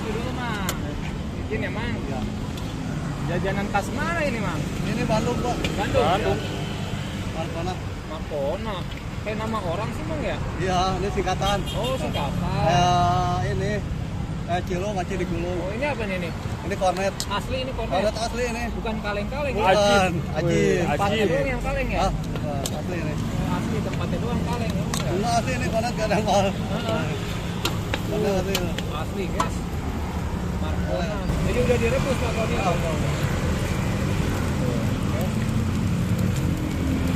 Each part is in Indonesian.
satu dulu mang. Bikin ya mang. Ya. Jajanan khas mana ini mang? Ini Bandung, Pak. Bandung. Markona. Makona. Kayak nama orang sih mang ya? Iya, ini singkatan. Oh singkatan. Ini Cilo Maci di Gulung. Oh ini apa nih ini? Ini kornet. Asli ini Kornet kornet. asli ini. Bukan kaleng-kaleng. Bukan. Aji. Tempatnya doang yang kaleng ya? Ah, bukan. Asli ini. Oh, asli tempatnya doang kaleng ya? Mang, ya? Enggak asli ini kornet gak ada yang mahal. Kornet asli. Asli guys. Markona. Jadi udah direbus makonnya.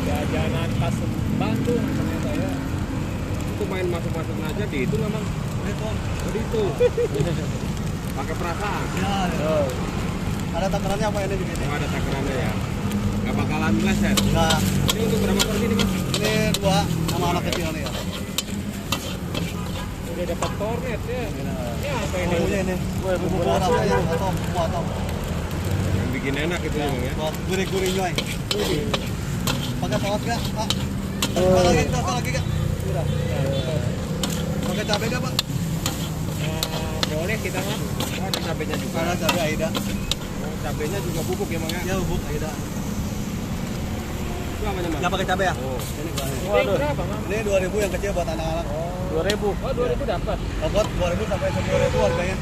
Jajanan khas Bandung ternyata ya. Itu main masuk-masuk aja di itu memang Itu. itu. Pakai perasaan. Ya, ya. Ada takarannya apa ini begini? Oh, ada takarannya ya. Nggak bakalan meleset. Enggak. Ini untuk berapa porsi nih mas? Ini 2 sama anak kecil nih ya. Udah dapat kornet ya. Ini apa ini? Bumbunya ini. Bumbu rasa yang atau Yang bikin enak itu ya bang ya. buat gurih-gurih nyoy. Pakai saus enggak, Pak? Pakai lagi enggak? Udah. Pakai cabai enggak, Pak? Boleh kita mah. Oh, ada cabenya juga. Karena cabai Aida. Oh, cabenya juga bubuk ya bang ya. Ya, bubuk Aida. Itu apanya mas? Enggak pakai cabai ya? Oh. Ini berani. Ini berapa, Mang? Ini 2.000 yang kecil buat anak-anak. 2000. Oh, 2000 dapat. Buat 2.000 sampai 10.000 harganya.